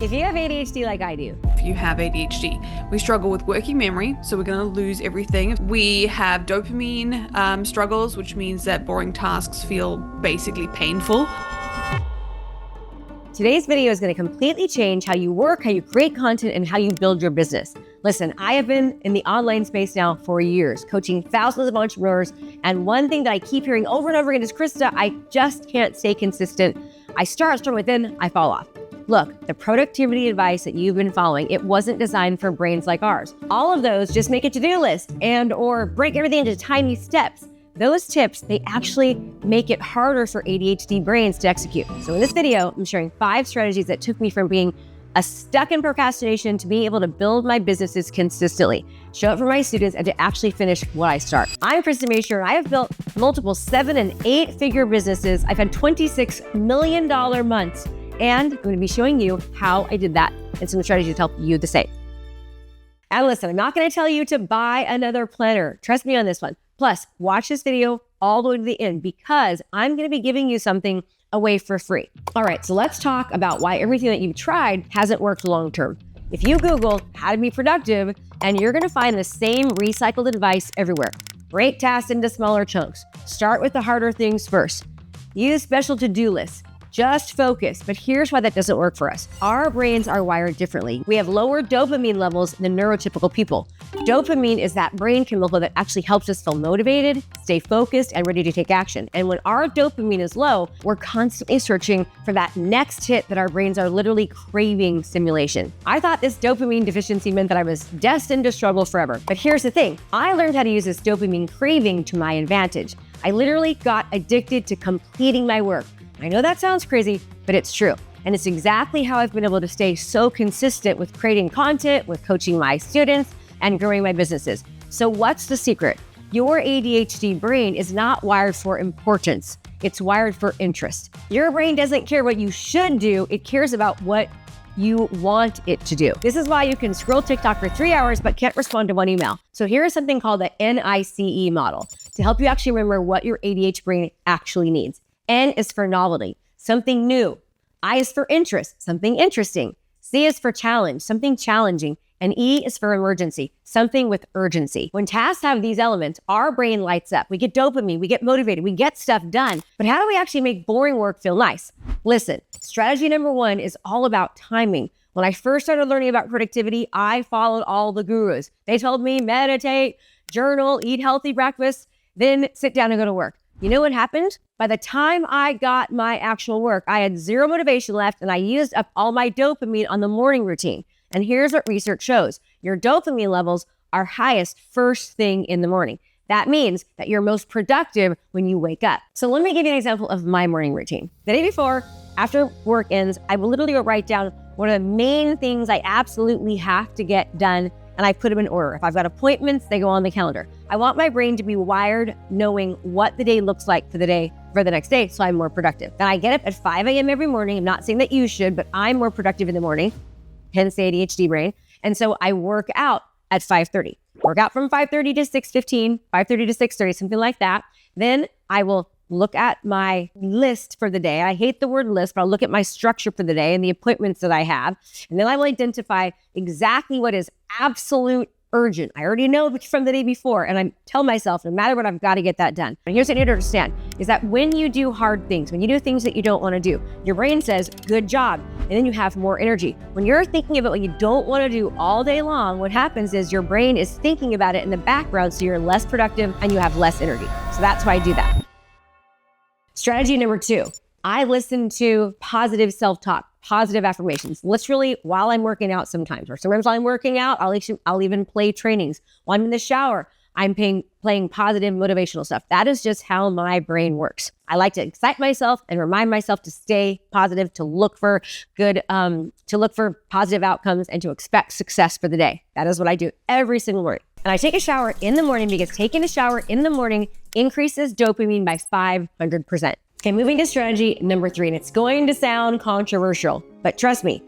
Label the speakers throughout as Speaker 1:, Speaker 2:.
Speaker 1: If you have ADHD like I do,
Speaker 2: If you have ADHD, we struggle with working memory, so we're going to lose everything. We have dopamine struggles, which means that boring tasks feel basically painful.
Speaker 1: today's video is going to completely change how you work, how you create content, and how you build your business. Listen, I have been in the online space now for years, coaching thousands of entrepreneurs, and one thing that I keep hearing over and over again is, Krista, I just can't stay consistent. I start strong, but then I fall off. Look, the productivity advice that you've been following, it wasn't designed for brains like ours. All of those just make a to-do list or break everything into tiny steps. Those tips, they actually make it harder for ADHD brains to execute. So in this video, I'm sharing 5 strategies that took me from being stuck in procrastination to being able to build my businesses consistently, show up for my students, and to actually finish what I start. I'm Krista, Mashore, and I have built multiple 7- and 8-figure businesses. I've had $26 million months. And I'm going to be showing you how I did that and some strategies to help you the same. And listen, I'm not going to tell you to buy another planner. Trust me on this one. Plus, watch this video all the way to the end because I'm going to be giving you something away for free. All right, so let's talk about why everything that you've tried hasn't worked long-term. If you Google how to be productive, and you're going to find the same recycled advice everywhere. Break tasks into smaller chunks. Start with the harder things first. Use special to-do lists. Just focus, but here's why that doesn't work for us. Our brains are wired differently. We have lower dopamine levels than neurotypical people. Dopamine is that brain chemical that actually helps us feel motivated, stay focused, and ready to take action. And when our dopamine is low, we're constantly searching for that next hit that our brains are literally craving stimulation. I thought this dopamine deficiency meant that I was destined to struggle forever. But here's the thing. I learned how to use this dopamine craving to my advantage. I literally got addicted to completing my work. I know that sounds crazy, but it's true. And it's exactly how I've been able to stay so consistent with creating content, with coaching my students, and growing my businesses. So what's the secret? Your ADHD brain is not wired for importance. It's wired for interest. Your brain doesn't care what you should do. It cares about what you want it to do. This is why you can scroll TikTok for 3 hours, but can't respond to one email. So here is something called the NICE model to help you actually remember what your ADHD brain actually needs. N is for novelty, something new. I is for interest, something interesting. C is for challenge, something challenging. And E is for emergency, something with urgency. When tasks have these elements, our brain lights up. We get dopamine, we get motivated, we get stuff done. But how do we actually make boring work feel nice? Listen, strategy number 1 is all about timing. When I first started learning about productivity, I followed all the gurus. They told me meditate, journal, eat healthy breakfast, then sit down and go to work. You know what happened? By the time I got my actual work, I had 0 motivation left and I used up all my dopamine on the morning routine. And here's what research shows. Your dopamine levels are highest first thing in the morning. That means that you're most productive when you wake up. So let me give you an example of my morning routine. The day before, after work ends, I will literally go write down what are the main things I absolutely have to get done, and I put them in order. If I've got appointments, they go on the calendar. I want my brain to be wired knowing what the day looks like for the next day, so I'm more productive. Then I get up at 5 a.m. every morning. I'm not saying that you should, but I'm more productive in the morning, hence the ADHD brain. And so I work out at 5:30. Work out from 5:30 to 6:15, 5:30 to 6:30, something like that. Then I will look at my list for the day. I hate the word list, but I'll look at my structure for the day and the appointments that I have. And then I will identify exactly what is absolute urgent. I already know from the day before, and I tell myself, no matter what, I've got to get that done. And here's what you need to understand, is that when you do hard things, when you do things that you don't want to do, your brain says, good job, and then you have more energy. When you're thinking about what you don't want to do all day long, what happens is your brain is thinking about it in the background, so you're less productive and you have less energy. So that's why I do that. Strategy number 2, I listen to positive self-talk, positive affirmations, literally while I'm working out sometimes, or sometimes while I'm working out, I'll even play trainings. While I'm in the shower, I'm playing positive motivational stuff. That is just how my brain works. I like to excite myself and remind myself to stay positive, to look for positive outcomes and to expect success for the day. That is what I do every single morning. And I take a shower in the morning because taking a shower in the morning increases dopamine by 500%. Okay, moving to strategy number 3, and it's going to sound controversial, but trust me,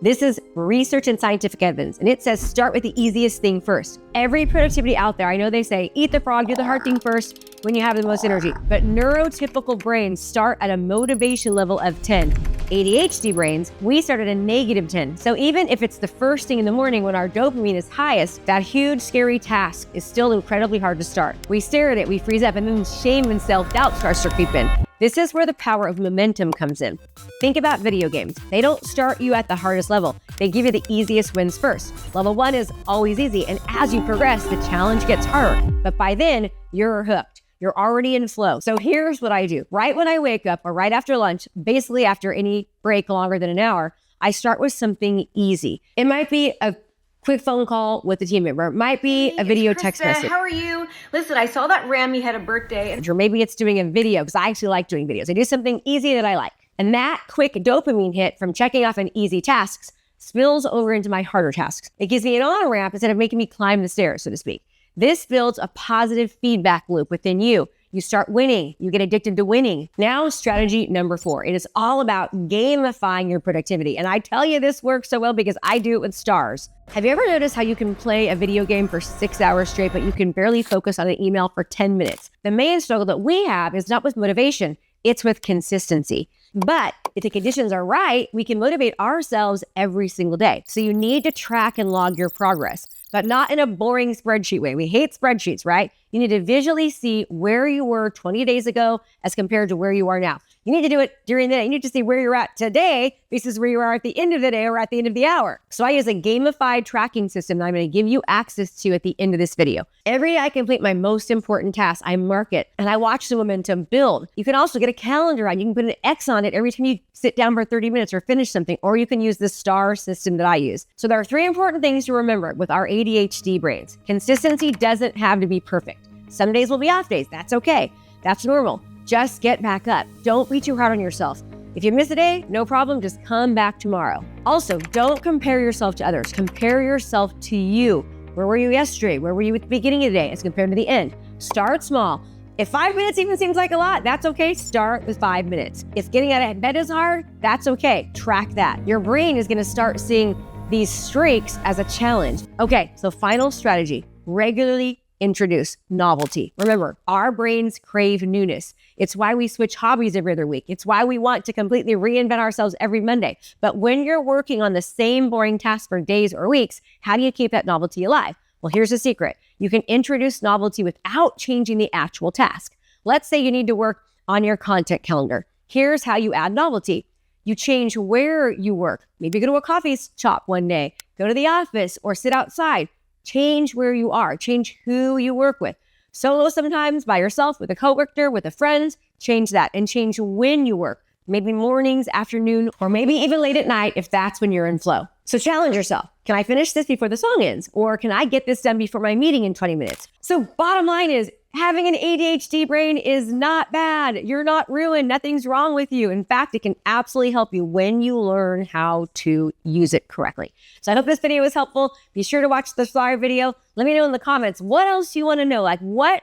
Speaker 1: this is research and scientific evidence, and it says start with the easiest thing first. Every productivity out there, I know they say eat the frog, do the hard thing first when you have the most energy, but neurotypical brains start at a motivation level of 10. ADHD brains, we start at a -10. So even if it's the first thing in the morning when our dopamine is highest, that huge, scary task is still incredibly hard to start. We stare at it, we freeze up, and then shame and self-doubt starts to creep in. This is where the power of momentum comes in. Think about video games. They don't start you at the hardest level. They give you the easiest wins first. Level 1 is always easy, and as you progress, the challenge gets harder. But by then, you're hooked. You're already in flow. So here's what I do. Right when I wake up or right after lunch, basically after any break longer than an hour, I start with something easy. It might be a quick phone call with a team member. It might be a video text message.
Speaker 3: How are you? Listen, I saw that Rami had a birthday.
Speaker 1: Or maybe it's doing a video because I actually like doing videos. I do something easy that I like. And that quick dopamine hit from checking off an easy tasks spills over into my harder tasks. It gives me an on-ramp instead of making me climb the stairs, so to speak. This builds a positive feedback loop within you. You start winning. You get addicted to winning. Now, strategy number 4. It is all about gamifying your productivity. And I tell you this works so well because I do it with stars. Have you ever noticed how you can play a video game for 6 hours straight, but you can barely focus on an email for 10 minutes? The main struggle that we have is not with motivation. It's with consistency. But if the conditions are right, we can motivate ourselves every single day. So you need to track and log your progress, but not in a boring spreadsheet way. We hate spreadsheets, right? You need to visually see where you were 20 days ago as compared to where you are now. You need to do it during the day. You need to see where you're at today versus where you are at the end of the day or at the end of the hour. So I use a gamified tracking system that I'm going to give you access to at the end of this video. Every day I complete my most important task, I mark it and I watch the momentum build. You can also get a calendar on. You can put an X on it every time you sit down for 30 minutes or finish something, or you can use the star system that I use. So there are 3 important things to remember with our ADHD brains. Consistency doesn't have to be perfect. Some days will be off days. That's okay. That's normal. Just get back up. Don't be too hard on yourself. If you miss a day, no problem. Just come back tomorrow. Also, don't compare yourself to others. Compare yourself to you. Where were you yesterday? Where were you at the beginning of the day as compared to the end? Start small. If 5 minutes even seems like a lot, that's okay. Start with 5 minutes. If getting out of bed is hard, that's okay. Track that. Your brain is going to start seeing these streaks as a challenge. Okay, so final strategy. Regularly introduce novelty. Remember, our brains crave newness. It's why we switch hobbies every other week. It's why we want to completely reinvent ourselves every Monday. But when you're working on the same boring task for days or weeks, how do you keep that novelty alive? Well, here's the secret. You can introduce novelty without changing the actual task. Let's say you need to work on your content calendar. Here's how you add novelty. You change where you work. Maybe go to a coffee shop one day, go to the office, or sit outside. Change where you are. Change who you work with. Solo sometimes, by yourself, with a coworker, with a friend. Change that and change when you work. Maybe mornings, afternoon, or maybe even late at night if that's when you're in flow. So challenge yourself. Can I finish this before the song ends? Or can I get this done before my meeting in 20 minutes? So bottom line is, having an ADHD brain is not bad. You're not ruined. Nothing's wrong with you. In fact, it can absolutely help you when you learn how to use it correctly. So I hope this video was helpful. Be sure to watch the flyer video. Let me know in the comments what else you want to know. Like what?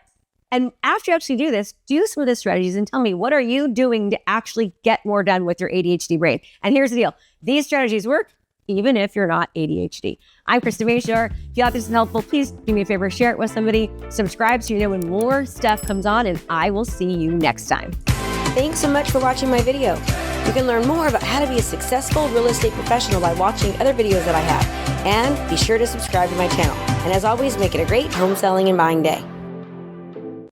Speaker 1: And after you actually do this, do some of the strategies and tell me, what are you doing to actually get more done with your ADHD brain? And here's the deal. These strategies work even if you're not ADHD. I'm Krista Mashore. If you thought this was helpful, please do me a favor, share it with somebody, subscribe so you know when more stuff comes on, and I will see you next time.
Speaker 3: Thanks so much for watching my video. You can learn more about how to be a successful real estate professional by watching other videos that I have. And be sure to subscribe to my channel. And as always, make it a great home selling and buying day.